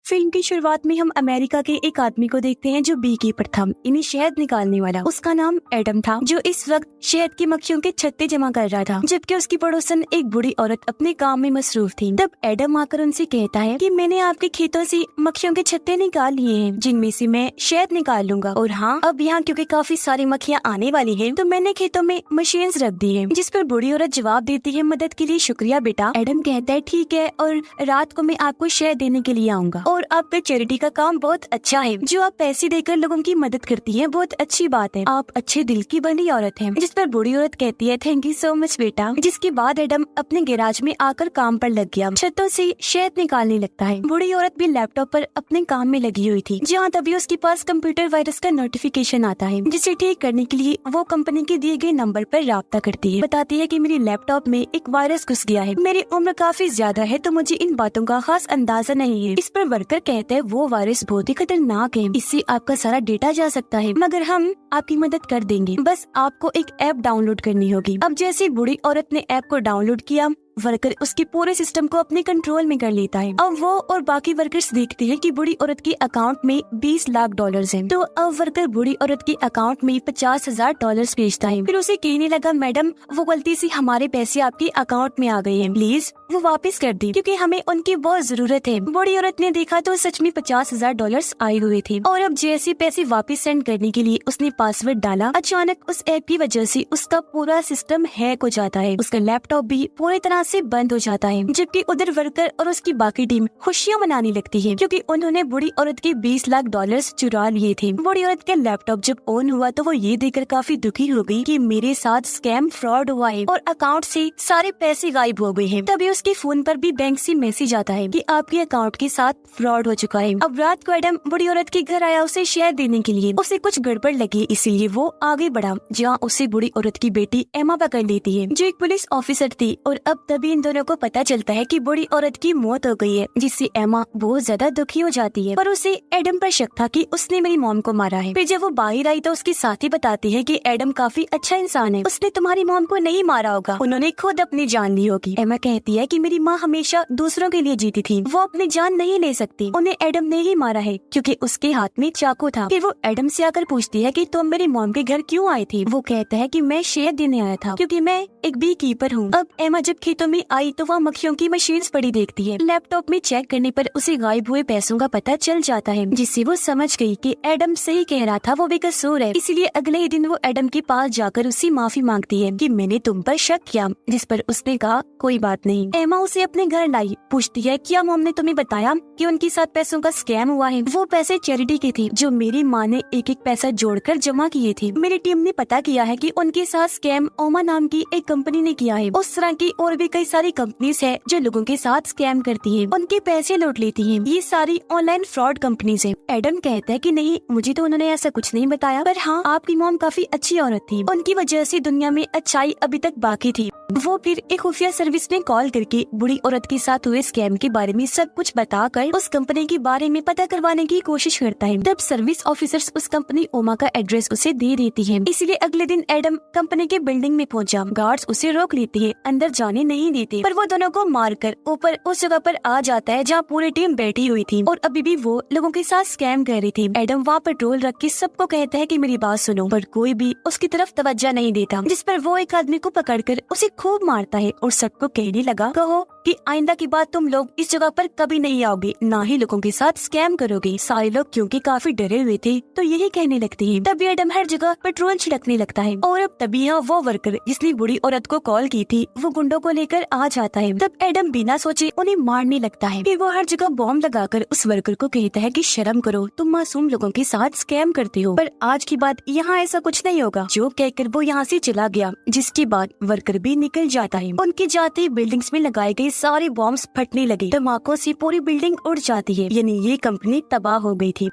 Film की शुरुआत में हम अमेरिका के एक आदमी को देखते हैं जो बी कीपर था, इन्हें शहद निकालने वाला। उसका नाम एडम था, जो इस वक्त शहद की मक्खियों के छत्ते जमा कर रहा था, जबकि उसकी पड़ोसन एक बूढ़ी औरत अपने काम में मसरूफ थी। तब एडम आकर उनसे कहता है कि मैंने आपके खेतों से मक्खियों के छत्ते निकाल लिए हैं, जिनमें से मैं शहद निकाल लूंगा। और हाँ, अब यहाँ क्योंकि काफी सारी मक्खियाँ आने वाली है, तो मैंने खेतों में मशीन्स रख दी है। जिस पर बूढ़ी औरत जवाब देती है, मदद के लिए शुक्रिया बेटा। एडम कहता है ठीक है, और रात को मैं आपको शहद देने के लिए आऊंगा। और आपका चैरिटी का काम बहुत अच्छा है, जो आप पैसे देकर लोगों की मदद करती हैं, बहुत अच्छी बात है। आप अच्छे दिल की भली औरत हैं। जिस पर बूढ़ी औरत कहती है थैंक यू सो मच बेटा। जिसके बाद एडम अपने गैराज में आकर काम पर लग गया, छतों से शहद निकालने लगता है। बूढ़ी औरत भी लैपटॉप पर अपने काम में लगी हुई थी, जहाँ तभी उसके पास कंप्यूटर वायरस का नोटिफिकेशन आता है, जिसे ठीक करने के लिए वो कंपनी के दिए गए नंबर पर राब्ता करती है। बताती है कि मेरी लैपटॉप में एक वायरस घुस गया है, मेरी उम्र काफी ज्यादा है, तो मुझे इन बातों का खास अंदाजा नहीं है। इस पर वर्कर कहते हैं वो वायरस बहुत ही खतरनाक है, इससे आपका सारा डेटा जा सकता है, मगर हम आपकी मदद कर देंगे, बस आपको एक ऐप डाउनलोड करनी होगी। अब जैसे बूढ़ी औरत ने ऐप को डाउनलोड किया, वर्कर उसके पूरे सिस्टम को अपने कंट्रोल में कर लेता है। अब वो और बाकी वर्कर्स देखते हैं कि बूढ़ी औरत के अकाउंट में 20 लाख डॉलर्स हैं। तो अब वर्कर बूढ़ी औरत के अकाउंट में 50,000 डॉलर्स भेजता है। फिर उसे कहने लगा मैडम, वो गलती से हमारे पैसे आपके अकाउंट में आ गए हैं, प्लीज वो वापस कर दी, क्योंकि हमें उनकी बहुत जरूरत है। बूढ़ी औरत ने देखा तो सच में 50,000 डॉलर्स आए हुए थे। और अब जैसे पैसे वापस सेंड करने के लिए उसने पासवर्ड डाला, अचानक उस ऐप की वजह से उसका पूरा सिस्टम हैक हो जाता है। उसका लैपटॉप भी पूरी तरह से बंद हो जाता है, जबकि उधर वर्कर और उसकी बाकी टीम खुशियां मनाने लगती है, क्योंकि उन्होंने बूढ़ी औरत के 20 लाख डॉलर्स चुरा लिए थे। बूढ़ी औरत का लैपटॉप जब ऑन हुआ तो वो ये देखकर काफी दुखी हो गई कि मेरे साथ स्कैम फ्रॉड हुआ है और अकाउंट से सारे पैसे गायब हो गए हैं। तभी उसके फोन पर भी बैंक से मैसेज आता है कि आपके अकाउंट के साथ फ्रॉड हो चुका है। अब रात को एडम बूढ़ी औरत के घर आया उसे शहद देने के लिए। उसे कुछ गड़बड़ लगी, इसीलिए वो आगे बढ़ा, जहाँ उसे बूढ़ी औरत की बेटी एमा पकड़ लेती है, जो एक पुलिस ऑफिसर थी। और अब तभी इन दोनों को पता चलता है कि बूढ़ी औरत की मौत हो गई है, जिससे एमा बहुत ज्यादा दुखी हो जाती है। पर उसे एडम पर शक था कि उसने मेरी मॉम को मारा है। फिर जब वो बाहर आई तो उसके साथी बताती है कि एडम काफी अच्छा इंसान है, उसने तुम्हारी मॉम को नहीं मारा होगा, उन्होंने खुद अपनी जान ली होगी। एमा कहती है कि मेरी माँ हमेशा दूसरों के लिए जीती थी, वो अपनी जान नहीं ले सकती, उन्हें एडम ने ही मारा है क्योंकि उसके हाथ में चाकू था। फिर वो एडम से आकर पूछती है कि तुम मेरी मॉम के घर क्यों आए थे। वो कहता है कि मैं शहद देने आया था, क्योंकि मैं एक बी कीपर हूँ। अब एमा जब खेतों में आई तो वह मक्खियों की मशीन्स पड़ी देखती है। लैपटॉप में चेक करने पर उसे गायब हुए पैसों का पता चल जाता है, जिससे वो समझ गई कि एडम सही कह रहा था, वो बेकसूर है। इसीलिए अगले ही दिन वो एडम के पास जाकर उससे माफी मांगती है कि मैंने तुम पर शक किया, जिस पर उसने कहा कोई बात नहीं। एमा उसे अपने घर लाई, पूछती है क्या मॉम ने तुम्हें बताया कि उनके साथ पैसों का स्कैम हुआ है। वो पैसे चैरिटी के थे, जो मेरी माँ ने एक एक पैसा जोड़कर जमा किए थे। मेरी टीम ने पता किया है कि उनके साथ स्कैम ओमा नाम की एक कंपनी ने किया है। उस तरह की और भी कई सारी कंपनीज है जो लोगों के साथ स्कैम करती है, उनके पैसे लूट लेती है। ये सारी ऑनलाइन फ्रॉड कंपनीज है। एडम कहता है कि नहीं, मुझे तो उन्होंने ऐसा कुछ नहीं बताया, पर हाँ आपकी मॉम काफी अच्छी औरत थी, उनकी वजह से दुनिया में अच्छाई अभी तक बाकी थी। वो फिर एक खुफिया सर्विस में कॉल करके बूढ़ी औरत के साथ हुए स्कैम के बारे में सब कुछ बताकर उस कंपनी के बारे में पता करवाने की कोशिश करता है। तब सर्विस ऑफिसर्स उस कंपनी ओमा का एड्रेस उसे दे देती है। इसलिए अगले दिन एडम कंपनी के बिल्डिंग में पहुंचा। गार्ड्स उसे रोक लेते हैं, अंदर जाने नहीं देते, पर वो दोनों को मारकर ऊपर उस जगह पर आ जाता है जहाँ पूरी टीम बैठी हुई थी और अभी भी वो लोगों के साथ स्कैम कर रही थी। एडम वहाँ पेट्रोल रख के सबको कहता है कि मेरी बात सुनो, पर कोई भी उसकी तरफ तवज्जो नहीं देता, जिस पर वो एक आदमी को पकड़कर उसे खूब मारता है और सबको कहने लगा कहो कि आइंदा की बात तुम लोग इस जगह पर कभी नहीं आओगे, ना ही लोगों के साथ स्कैम करोगे। सारे लोग क्योंकि काफी डरे हुए थे तो यही कहने लगते हैं। तभी एडम हर जगह पेट्रोल छिड़कने लगता है और अब तभी यहाँ वो वर्कर जिसने बूढ़ी औरत को कॉल की थी वो गुंडों को लेकर आ जाता है। तब एडम बिना सोचे उन्हें मारने लगता है। फिर वो हर जगह बॉम्ब लगाकर उस वर्कर को कहता है कि शर्म करो, तुम मासूम लोगों के साथ स्कैम करते हो। पर आज की बात यहाँ ऐसा कुछ नहीं होगा, जो कहकर वो यहाँ से चला गया, जिसके बाद वर्कर भी निकल जाता है। उनके जाते बिल्डिंग्स में लगाए गए सारे बॉम्ब्स फटने लगे, धमाकों से पूरी बिल्डिंग उड़ जाती है, यानी ये कंपनी तबाह हो गई थी।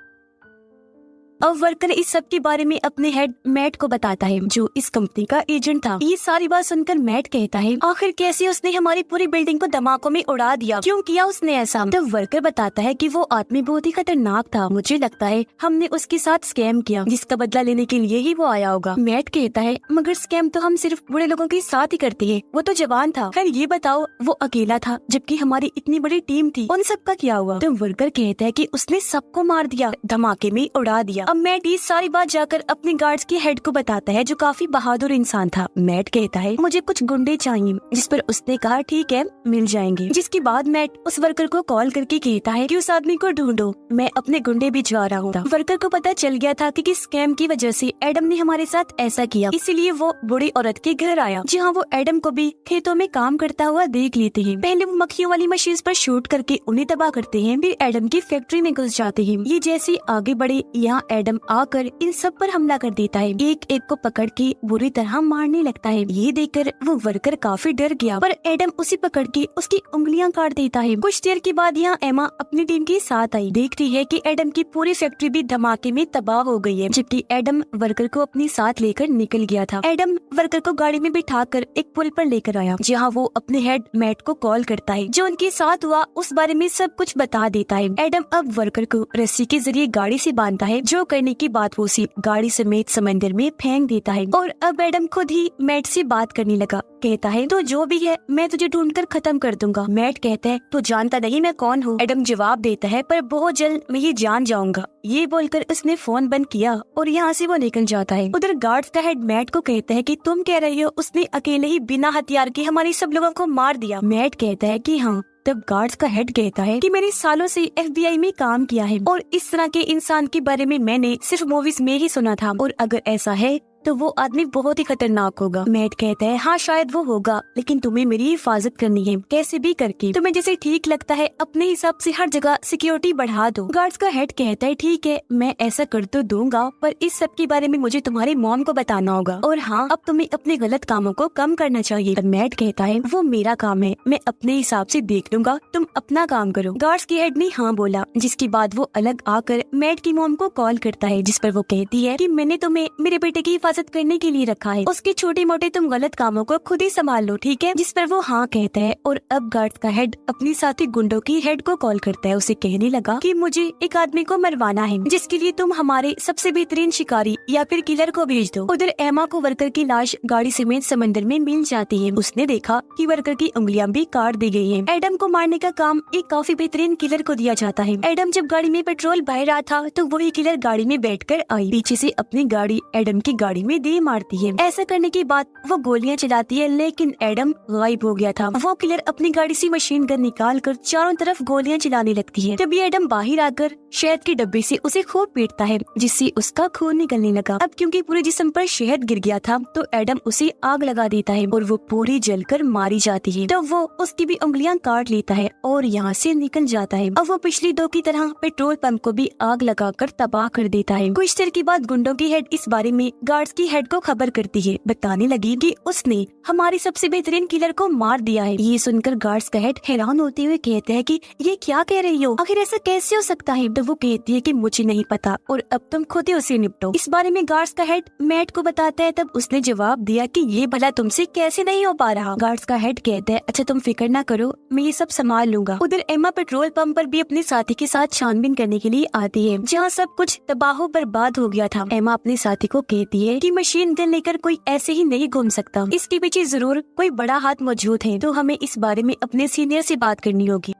अब वर्कर इस सब के बारे में अपने हेड मैट को बताता है, जो इस कंपनी का एजेंट था। ये सारी बात सुनकर मैट कहता है, आखिर कैसे उसने हमारी पूरी बिल्डिंग को धमाकों में उड़ा दिया, क्यों किया उसने ऐसा? तब वर्कर बताता है कि वो आदमी बहुत ही खतरनाक था, मुझे लगता है हमने उसके साथ स्कैम किया, जिसका बदला लेने के लिए ही वो आया होगा। मैट कहता है, मगर स्कैम तो हम सिर्फ बुरे लोगों के साथ ही करते हैं, वो तो जवान था। खैर ये बताओ, वो अकेला था जबकि हमारी इतनी बड़ी टीम थी, उन सबका क्या हुआ? तो वर्कर कहता है कि उसने सबको मार दिया, धमाके में उड़ा दिया। अब मैट ये सारी बात जाकर अपने गार्ड्स के हेड को बताता है, जो काफी बहादुर इंसान था। मैट कहता है, मुझे कुछ गुंडे चाहिए, जिस पर उसने कहा ठीक है मिल जाएंगे। जिसके बाद मैट उस वर्कर को कॉल करके कहता है कि उस आदमी को ढूंढो, मैं अपने गुंडे भिजवा रहा हूँ। वर्कर को पता चल गया था कि किस स्कैम की वजह से एडम ने हमारे साथ ऐसा किया, इसीलिए वो बूढ़ी औरत के घर आया, जहाँ वो एडम को भी खेतों में काम करता हुआ देख लेते हैं। पहले वो मक्खियों वाली मशीन पर शूट करके उन्हें तबाह करते हैं, फिर एडम की फैक्ट्री में घुस जाते हैं। ये जैसे आगे बढ़े, यहाँ एडम आकर इन सब पर हमला कर देता है, एक एक को पकड़ के बुरी तरह मारने लगता है। ये देखकर वो वर्कर काफी डर गया, पर एडम उसे पकड़ के उसकी उंगलियां काट देता है। कुछ देर के बाद यहाँ एमा अपनी टीम के साथ आई, देखती है कि एडम की पूरी फैक्ट्री भी धमाके में तबाह हो गई है, जबकि एडम वर्कर को अपने साथ लेकर निकल गया था। एडम वर्कर को गाड़ी में बिठाकर एक पुल पर लेकर आया, जहाँ वो अपने हेड मैट को कॉल करता है, जो उनके साथ हुआ उस बारे में सब कुछ बता देता है। एडम अब वर्कर को रस्सी के जरिए गाड़ी से बांधता है, जो करने की बात वो उसी गाड़ी समेत समंदर में फेंक देता है। और अब एडम खुद ही मैट से बात करने लगा, कहता है तो जो भी है मैं तुझे ढूंढकर खत्म कर दूंगा। मैट कहता है, तो जानता नहीं मैं कौन हूँ? एडम जवाब देता है, पर बहुत जल्द मैं ये जान जाऊंगा। ये बोलकर उसने फोन बंद किया और यहाँ से वो निकल जाता है। उधर गार्ड्स का हेड मैट को कहता है कि तुम कह रही हो उसने अकेले ही बिना हथियार के हमारे सब लोगों को मार दिया? मैट कहता है कि हाँ। तब गार्ड्स का हेड कहता है कि मैंने सालों से FBI में काम किया है और इस तरह के इंसान के बारे में मैंने सिर्फ मूवीज में ही सुना था, और अगर ऐसा है तो वो आदमी बहुत ही खतरनाक होगा। मैट कहता है, हाँ शायद वो होगा, लेकिन तुम्हें मेरी हिफाजत करनी है, कैसे भी करके। तुम्हें जैसे ठीक लगता है अपने हिसाब से हर जगह सिक्योरिटी बढ़ा दो। गार्ड्स का हेड कहता है, ठीक है मैं ऐसा कर तो दूंगा, पर इस सब के बारे में मुझे तुम्हारी मॉम को बताना होगा, और हाँ अब तुम्हें अपने गलत कामों को कम करना चाहिए। पर मैट कहता है, वो मेरा काम है, मैं अपने हिसाब से देख लूंगा, तुम अपना काम करो। गार्ड्स के हेड ने हाँ बोला, जिसके बाद वो अलग आकर मैट की मॉम को कॉल करता है, जिस पर वो कहती है कि मैंने तुम्हें मेरे बेटे की हिफाजत करने के लिए रखा है, उसके छोटे मोटे तुम गलत कामों को खुद ही संभाल लो, ठीक है? जिस पर वो हाँ कहता है। और अब गार्ड्स का हेड अपनी साथी गुंडों की हेड को कॉल करता है, उसे कहने लगा कि मुझे एक आदमी को मरवाना है, जिसके लिए तुम हमारे सबसे बेहतरीन शिकारी या फिर किलर को भेज दो। उधर एमा को वर्कर की लाश गाड़ी समेत समंदर में मिल जाती है। उसने देखा कि वर्कर की उंगलियां भी काट दी गई हैं। एडम को मारने का काम एक काफी बेहतरीन किलर को दिया जाता है। एडम जब गाड़ी में पेट्रोल भर रहा था तो वही किलर गाड़ी में बैठकर आई, पीछे से अपनी गाड़ी एडम की गाड़ी में दे मारती है। ऐसा करने के बाद वो गोलियां चलाती है, लेकिन एडम गायब हो गया था। वो किलर अपनी गाड़ी से मशीन गन निकाल कर चारों तरफ गोलियां चलाने लगती है। तभी एडम बाहर आकर शहद के डब्बे से उसे खूब पीटता है, जिससे उसका खून निकलने लगा। अब क्योंकि पूरे जिस्म पर शहद गिर गया था तो एडम उसे आग लगा देता है और वो पूरी जलकर मारी जाती है। तो वो उसकी भी उंगलियां काट लेता है और यहाँ से निकल जाता है। अब वो पिछली दो की तरह पेट्रोल पंप को भी आग लगाकर तबाह कर देता है। कुछ देर के बाद गुंडों की हेड इस बारे में गार्ड्स की हेड को खबर करती है, बताने लगी कि उसने हमारे सबसे बेहतरीन किलर को मार दिया है। ये सुनकर गार्ड्स का हेड हैरान होते हुए कहते हैं कि ये क्या कह रही हो, आखिर ऐसा कैसे हो सकता है? तो वो कहती है कि मुझे नहीं पता और अब तुम खुद ही उसे निपटो। इस बारे में गार्ड्स का हेड मैट को बताता है। तब उसने जवाब दिया कि ये भला तुमसे कैसे नहीं हो पा रहा। गार्ड्स का हेड कहता है, अच्छा तुम फिक्र ना करो, मैं ये सब संभाल लूंगा। उधर एमा पेट्रोल पंप पर भी अपने साथी के साथ छानबीन करने के लिए आती है, जहाँ सब कुछ तबाह बर्बाद हो गया था। एमा अपने साथी को कहती है कि मशीन गन लेकर कोई ऐसे ही नहीं घूम सकता, इसके पीछे जरूर कोई बड़ा हाथ मौजूद है, तो हमें इस बारे में अपने सीनियर से बात करनी होगी।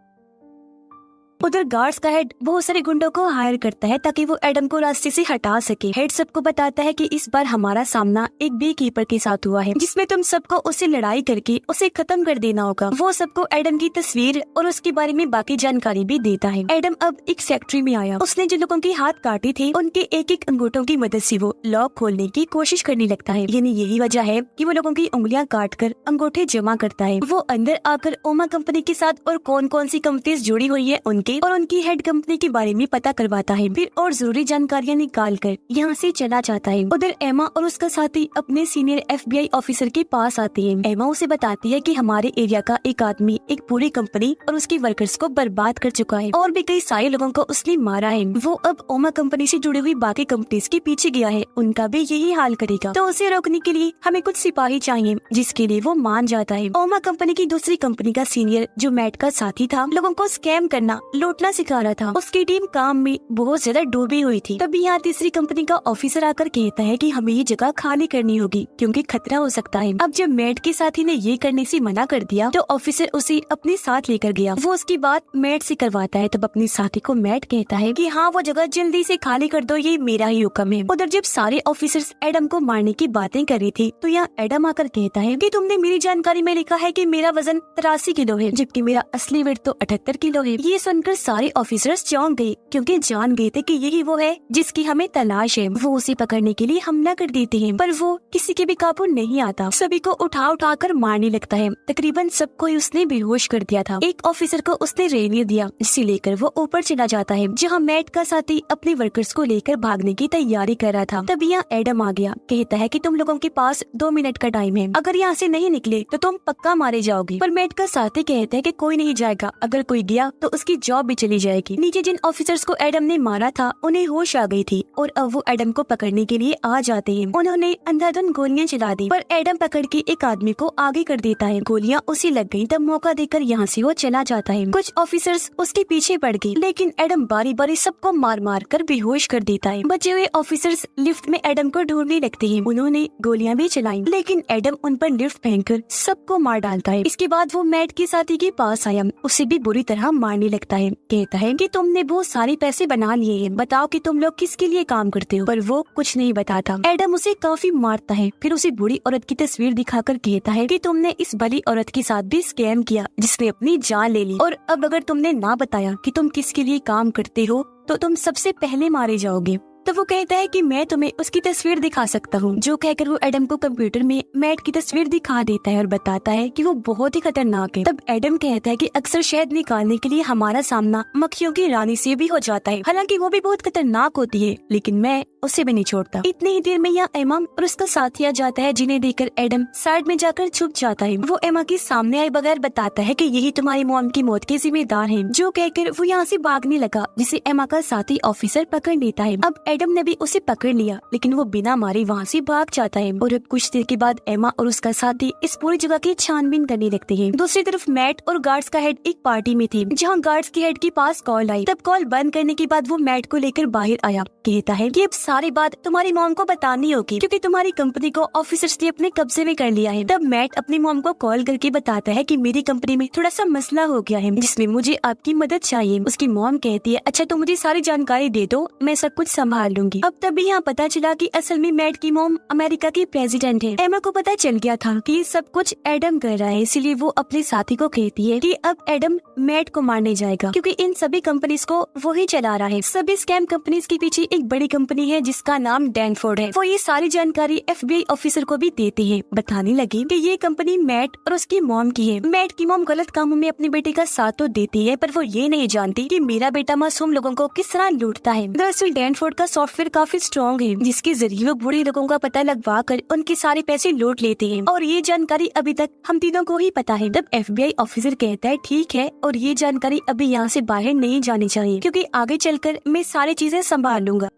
उधर गार्ड्स का हेड बहुत सारे गुंडों को हायर करता है ताकि वो एडम को रास्ते से हटा सके। हेड सबको बताता है कि इस बार हमारा सामना एक बी कीपर के साथ हुआ है, जिसमें तुम सबको उससे लड़ाई करके उसे खत्म कर देना होगा। वो सबको एडम की तस्वीर और उसके बारे में बाकी जानकारी भी देता है। एडम अब एक फैक्ट्री में आया। उसने जो लोगों के हाथ काटे थे उनके एक एक अंगूठों की मदद से वो लॉक खोलने की कोशिश करने लगता है। यानी यही वजह है कि वो लोगों की उंगलियां काट कर अंगूठे जमा करता है। वो अंदर आकर ओमा कंपनी के साथ और कौन कौन सी कंपनीज जुड़ी हुई है उनके के और उनकी हेड कंपनी के बारे में पता करवाता है, फिर और जरूरी जानकारियाँ निकाल कर यहाँ से चला जाता है। उधर एमा और उसका साथी अपने सीनियर FBI ऑफिसर के पास आती है। एमा उसे बताती है कि हमारे एरिया का एक आदमी एक पूरी कंपनी और उसके वर्कर्स को बर्बाद कर चुका है और भी कई सारे लोगों को उसने मारा है। वो अब ओमा कंपनी से जुड़ी हुई बाकी कंपनीज के पीछे गया है, उनका भी यही हाल करेगा, तो उसे रोकने के लिए हमें कुछ सिपाही चाहिए, जिसके लिए वो मान जाता है। ओमा कंपनी की दूसरी कंपनी का सीनियर जो मैट का साथी था, लोगों को स्कैम करना, लूटना सिखा रहा था। उसकी टीम काम में बहुत ज्यादा डूबी हुई थी। तभी यहाँ तीसरी कंपनी का ऑफिसर आकर कहता है कि हमें ये जगह खाली करनी होगी क्योंकि खतरा हो सकता है। अब जब मैट के साथी ने ये करने से मना कर दिया तो ऑफिसर उसे अपने साथ लेकर गया। वो उसकी बात मैट से करवाता है। तब अपने साथी को मैट कहता है कि हाँ, वो जगह जल्दी से खाली कर दो, ये मेरा ही हुक्म है। उधर जब सारे ऑफिसर्स एडम को मारने की बातें कर रही थी तो यहाँ एडम आकर कहता है कि तुमने मेरी जानकारी में लिखा है कि मेरा वजन 83 किलो है, जबकि मेरा असली वेट तो 78 किलो है। ये सुनकर सारे ऑफिसर्स चौंक गए क्योंकि जान गए थे कि यही वो है जिसकी हमें तलाश है। वो उसे पकड़ने के लिए हमला कर देते हैं, पर वो किसी के भी काबू नहीं आता। सभी को उठा उठा कर मारने लगता है। तकरीबन सबको ही उसने बेहोश कर दिया था। एक ऑफिसर को उसने रेनियर दिया, इसे लेकर वो ऊपर चला जाता है जहाँ मैट का साथी अपने वर्कर्स को लेकर भागने की तैयारी कर रहा था। तब यहाँ एडम आ गया। कहता है कि तुम लोगों के पास 2 मिनट का टाइम है, अगर यहाँ से नहीं निकले तो तुम पक्का मारे जाओगे। पर मैट का साथी कहता है कि कोई नहीं जाएगा, अगर कोई गया तो उसकी जॉब भी चली जाएगी। नीचे जिन ऑफिसर्स को एडम ने मारा था उन्हें होश आ गई थी और अब वो एडम को पकड़ने के लिए आ जाते हैं। उन्होंने अंधाधुंध गोलियां चला दी, पर एडम पकड़ के एक आदमी को आगे कर देता है। गोलियां उसी लग गई। तब मौका देकर यहाँ से वो चला जाता है। कुछ ऑफिसर्स उसके पीछे पड़ गए, लेकिन एडम बारी बारी सबको मार मार कर बेहोश कर देता है। बचे हुए ऑफिसर्स लिफ्ट में एडम को ढूंढने लगते हैं। उन्होंने गोलियां भी चलाई, लेकिन एडम उन पर लिफ्ट फेंककर सबको मार डालता है। इसके बाद वो मैट के साथी के पास आया, उसे भी बुरी तरह मारने लगता है। कहता है कि तुमने बहुत सारे पैसे बना लिए हैं, बताओ कि तुम लोग किसके लिए काम करते हो। पर वो कुछ नहीं बताता। एडम उसे काफी मारता है, फिर उसे बुरी औरत की तस्वीर दिखाकर कहता है कि तुमने इस भली औरत के साथ भी स्कैम किया जिसने अपनी जान ले ली, और अब अगर तुमने ना बताया कि तुम किसके लिए काम करते हो तो तुम सबसे पहले मारे जाओगे। तो वो कहता है कि मैं तुम्हें उसकी तस्वीर दिखा सकता हूँ। जो कहकर वो एडम को कंप्यूटर में मैट की तस्वीर दिखा देता है और बताता है कि वो बहुत ही खतरनाक है। तब एडम कहता है कि अक्सर शहद निकालने के लिए हमारा सामना मक्खियों की रानी से भी हो जाता है, हालांकि वो भी बहुत खतरनाक होती है, लेकिन मैं उसे भी नहीं छोड़ता। इतनी ही देर में यहाँ एमा और उसका साथी आ जाता है, जिन्हें देखकर एडम साइड में जाकर छुप जाता है। वो एमा के सामने आए बगैर बताता है कि यही तुम्हारी मॉम की मौत के जिम्मेदार हैं। जो कहकर वो यहाँ से भागने लगा, जिसे एमा का साथी ऑफिसर पकड़ लेता है। अब एडम ने भी उसे पकड़ लिया, लेकिन वो बिना मारे वहाँ से भाग जाता है। और अब कुछ देर के बाद एमा और उसका साथी इस पूरी जगह की छानबीन करने लगते हैं। दूसरी तरफ मैट और गार्ड्स का हेड एक पार्टी में थे, जहाँ गार्ड्स के हेड के पास कॉल आई। तब कॉल बंद करने के बाद वो मैट को लेकर बाहर आया। कहता है कि अब सारी बात तुम्हारी मॉम को बतानी होगी, क्योंकि तुम्हारी कंपनी को ऑफिसर्स ने अपने कब्जे में कर लिया है। तब मैट अपनी मॉम को कॉल करके बताता है कि मेरी कंपनी में थोड़ा सा मसला हो गया है, जिसमें मुझे आपकी मदद चाहिए। उसकी मॉम कहती है, अच्छा तो मुझे सारी जानकारी दे दो, मैं सब कुछ संभाल लूंगी। अब तभी यहाँ पता चला कि असल में मैट की मॉम अमेरिका की प्रेसिडेंट है। एमा को पता चल गया था कि सब कुछ एडम कर रहा है, इसलिए वो अपने साथी को कहती है कि अब एडम मैट को मारने जाएगा, क्योंकि इन सभी कंपनीज को वो ही चला रहा है। सभी स्कैम कंपनीज के पीछे एक बड़ी कंपनी है जिसका नाम डैनफोर्ड है। वो ये सारी जानकारी FBI ऑफिसर को भी देते हैं। बताने लगे कि ये कंपनी मैट और उसकी मॉम की है। मैट की मॉम गलत कामों में अपने बेटे का साथ तो देती है, पर वो ये नहीं जानती कि मेरा बेटा मासूम लोगों को किस तरह लूटता है। दरअसल डैनफोर्ड का सॉफ्टवेयर काफी स्ट्रॉन्ग है, जिसके जरिए वो बुरे लोगों का पता लगवा कर उनके सारे पैसे लूट लेते हैं, और ये जानकारी अभी तक हम तीनों को ही पता है। तब FBI ऑफिसर कहता है ठीक है, और ये जानकारी अभी यहाँ से बाहर नहीं जानी चाहिए, क्योंकि आगे चलकर मैं सारी चीजें संभाल लूंगा।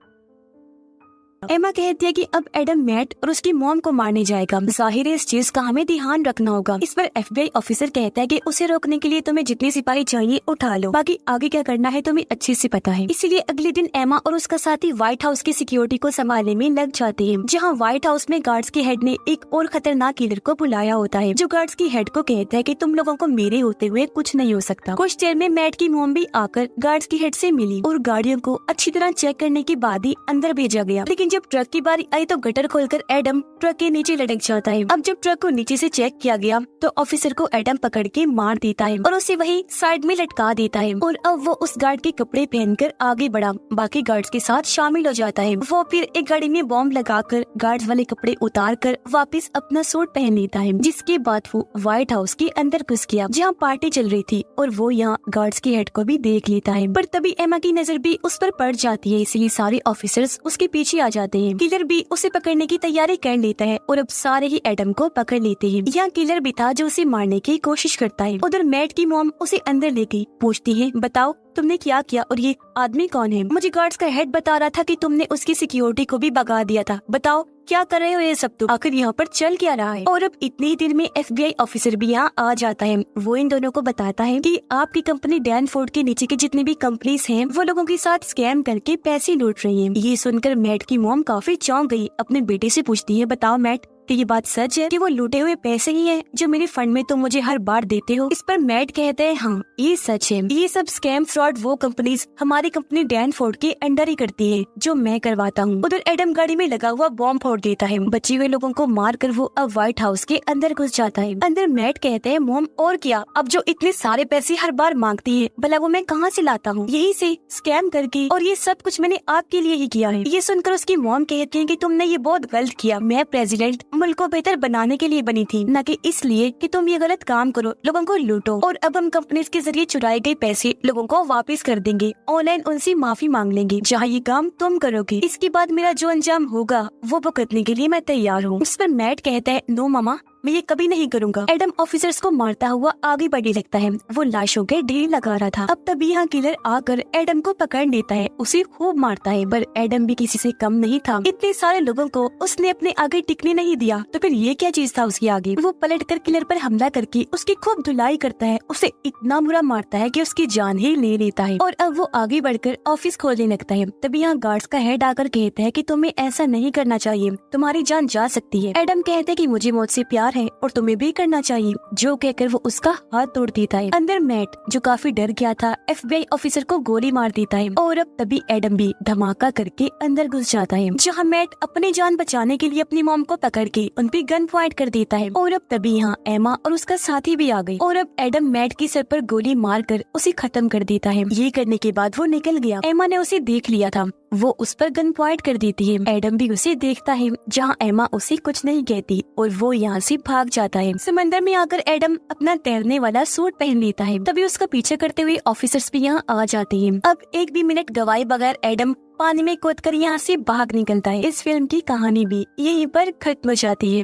एमा कहती है कि अब एडम मैट और उसकी मॉम को मारने जाएगा। जाहिर है इस चीज का हमें ध्यान रखना होगा। इस पर FBI ऑफिसर कहता है कि उसे रोकने के लिए तुम्हें जितने सिपाही चाहिए उठा लो, बाकी आगे क्या करना है तुम्हें अच्छे से पता है। इसीलिए अगले दिन एमा और उसका साथी व्हाइट हाउस की सिक्योरिटी को संभालने में लग जाते हैं, जहाँ व्हाइट हाउस में गार्ड्स के हेड ने एक और खतरनाक किलर को बुलाया होता है, जो गार्ड्स की हेड को कहता है कि तुम लोगों को मेरे होते हुए कुछ नहीं हो सकता। कुछ देर में मैट की मॉम भी आकर गार्ड्स की हेड से मिली और गाड़ियों को अच्छी तरह चेक करने के बाद ही अंदर भेजा गया। लेकिन लेकिन जब ट्रक की बारी आई तो गटर खोलकर एडम ट्रक के नीचे लटक जाता है। अब जब ट्रक को नीचे से चेक किया गया तो ऑफिसर को एडम पकड़ के मार देता है और उसे वही साइड में लटका देता है। और अब वो उस गार्ड के कपड़े पहनकर आगे बढ़ा बाकी गार्ड्स के साथ शामिल हो जाता है। वो फिर एक गाड़ी में बॉम्ब लगाकर गार्ड्स वाले कपड़े उतार कर वापस अपना सूट पहन लेता है, जिसके बाद वो व्हाइट हाउस के अंदर घुस गया जहाँ पार्टी चल रही थी और वो यहाँ गार्ड्स के हेड को भी देख लेता है। पर तभी एमा की नजर भी उस पर पड़ जाती है, इसलिए सारे ऑफिसर्स उसके पीछे आ जाते हैं। किलर भी उसे पकड़ने की तैयारी कर लेता है और अब सारे ही एडम को पकड़ लेते हैं। यहाँ किलर भी था जो उसे मारने की कोशिश करता है। उधर मैट की मॉम उसे अंदर ले गई, पूछती है बताओ तुमने क्या किया और ये आदमी कौन है? मुझे गार्ड्स का हेड बता रहा था कि तुमने उसकी सिक्योरिटी को भी भगा दिया था, बताओ क्या कर रहे हो ये सब तुम? आखिर यहाँ पर चल क्या रहा है? और अब इतने ही देर में FBI ऑफिसर भी यहाँ आ जाता है। वो इन दोनों को बताता है कि आपकी कंपनी डैनफोर्ड के नीचे की जितनी भी कंपनीज हैं वो लोगों के साथ स्कैम करके पैसे लूट रही हैं। ये सुनकर मैट की मॉम काफी चौंक गई, अपने बेटे से पूछती है बताओ मैट कि ये बात सच है कि वो लूटे हुए पैसे ही हैं जो मेरे फंड में तुम मुझे हर बार देते हो? इस पर मैट कहते हैं हाँ ये सच है, ये सब स्कैम फ्रॉड वो कंपनीज हमारी कंपनी डैनफोर्ड के अंडर ही करती है जो मैं करवाता हूँ। उधर एडम गाड़ी में लगा हुआ बॉम्ब फोड़ देता है, बचे हुए लोगों को मार कर वो अब व्हाइट हाउस के अंदर घुस जाता है। अंदर मैट कहते हैं मॉम और क्या, अब जो इतने सारे पैसे हर बार मांगती है भला वो मैं कहाँ से लाता हूँ? यही से स्कैम करके, और ये सब कुछ मैंने आपके लिए ही किया है। ये सुनकर उसकी मॉम कहती है कि तुमने ये बहुत गलत किया, मैं प्रेसिडेंट मुल्क को बेहतर बनाने के लिए बनी थी, न कि इसलिए कि तुम ये गलत काम करो, लोगों को लूटो। और अब हम कंपनीज के जरिए चुराए गए पैसे लोगों को वापस कर देंगे, ऑनलाइन उनसे माफी मांग लेंगे जहाँ ये काम तुम करोगे। इसके बाद मेरा जो अंजाम होगा वो भुगतने के लिए मैं तैयार हूँ। उस पर मैट कहता है नो मामा, मैं ये कभी नहीं करूँगा। एडम ऑफिसर्स को मारता हुआ आगे बढ़ने लगता है, वो लाशों के ढेर लगा रहा था। अब तभी यहाँ किलर आकर एडम को पकड़ लेता है, उसे खूब मारता है, पर एडम भी किसी से कम नहीं था। इतने सारे लोगों को उसने अपने आगे टिकने नहीं दिया, तो फिर ये क्या चीज था उसके आगे? वो पलटकर किलर पर हमला करके उसकी खूब धुलाई करता है, उसे इतना बुरा मारता है कि उसकी जान ही ले लेता है। और अब वो आगे बढ़कर ऑफिस खोलने लगता है। तभी यहाँ गार्ड्स का हेड आकर कहता है कि तुम्हें ऐसा नहीं करना चाहिए, तुम्हारी जान जा सकती है। एडम कहते हैं कि मुझे मौत से प्यार है और तुम्हें भी करना चाहिए, जो कहकर वो उसका हाथ तोड़ देता है। अंदर मैट जो काफी डर गया था FBI ऑफिसर को गोली मार देता है। और अब तभी एडम भी धमाका करके अंदर घुस जाता है, जहाँ मैट अपनी जान बचाने के लिए अपनी मॉम को पकड़ के उन पे गन पॉइंट कर देता है। और अब तभी यहाँ एमा और उसका साथी भी आ गई, और अब एडम मैट के सर पर गोली मार कर उसे खत्म कर देता है। ये करने के बाद वो निकल गया। एमा ने उसे देख लिया था, वो उस पर गन पॉइंट कर देती है। एडम भी उसे देखता है, जहाँ एमा उसे कुछ नहीं कहती और वो यहाँ से भाग जाता है। समंदर में आकर एडम अपना तैरने वाला सूट पहन लेता है। तभी उसका पीछे करते हुए ऑफिसर्स भी यहाँ आ जाते हैं। अब एक भी मिनट गवाए बगैर एडम पानी में कूदकर यहाँ से भाग निकलता है। इस फिल्म की कहानी भी यहीं पर खत्म हो जाती है।